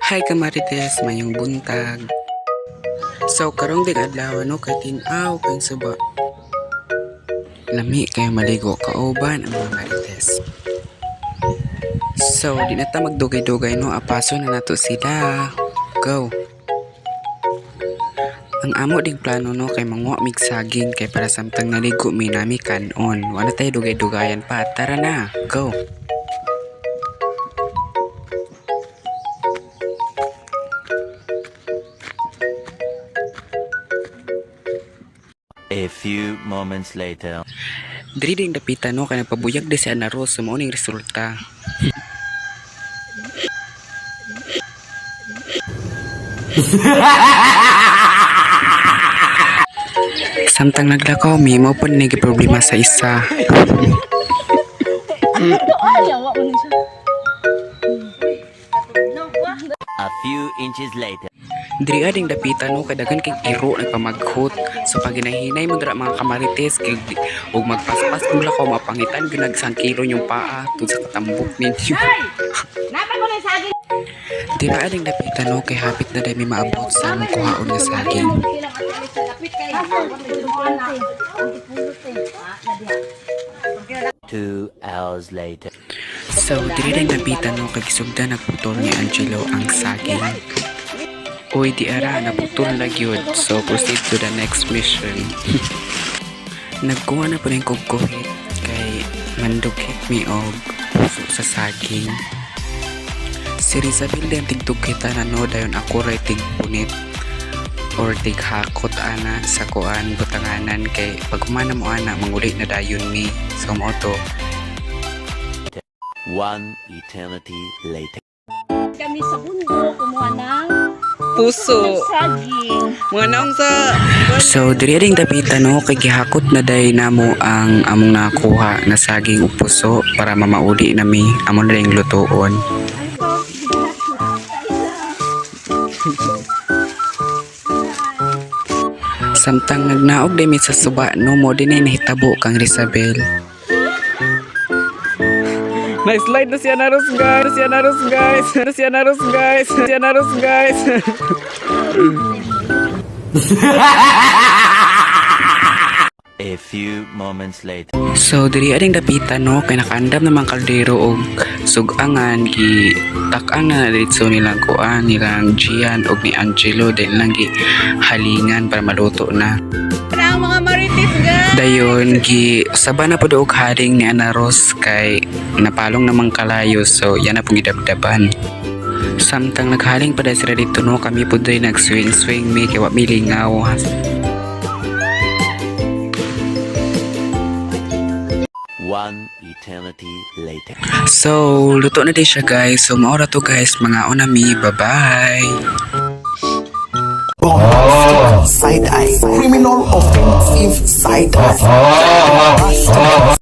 Hi kamarites, mayong buntag. So karong dig adlaw no kay tin-aw kay suba. Lami kay maligo kauban ang mga marites. So di na ta magdugay-dugay no, apaso na nato sila. Go. Ang amo ding plano no kay manguha mig saging kay para samtang naligo mi nami kanon. Wala tayo dugay-dugayan pa. Tara na. Go. A few moments later. Diri ding dapitan no kay nagpabuyag di si Ana Rose sa maoning resulta. Samtang naglakaw mi mo pa nigi problema sa isa. A few inches later. Diri ading dapitan no kadagan kay iro nagpamaghot. So pag ginahinay mo dira mga kamarites kay ug magpaspas kung lakaw mapangitan ginagsang kilo yung paa tud sa katambok ninyo. Di ba ading dapitan no kay hapit na dami maabot sa among kuhaon nga saging. 2 hours later. So diri ding dapitan no kay gisugdan nagputol ni Angelo ang saging. Uy, di ara, naputol na gyud. So, proceed to the next mission. Nagkuha na po rin kong kuhit kay mandugit mi og puso sa saging. Si Rizabel din tigtugkita na no, dayon ako ray tigpunit or tighakot ana sa kuan butanganan kay pag humana mo ana, manguli na dayon mi. So, mo to. 1 eternity later. Kami sa bundok, kumuha ng Puso. saging. Mga naong sa... So, diri ring dapitan no, kay gihakot na day namo ang among nakuha na saging ug puso para mamauli nami amon ring lutoon. Samtang nagnaog dimi sa suba no, mo din ay nahitabo kang Rizabel. Nice slide na si Ana Rose guys, si Ana Rose guys, si Ana Rose guys, si Ana Rose guys. A few moments later. So diri ading dapitan no kay nakaandam namang kaldero og sugangan gi tak-ang na diretso nilang kuan nilang Gian og ni Angelo din lang gi halingan para maluto na. Ang mga marites guys. Dayon gi usaba na pud og haring ni Ana Rose kay napalong namang kalayo, so yan na pong gidabdaban. Samtang naghaling pa dahil sila dito no, kami po din nag-swing mi kaya wa mi lingaw. 1 eternity later. So luto na din siya guys, so maura to guys, mga onami, bye bye. Side eye. Criminal offensive side eye.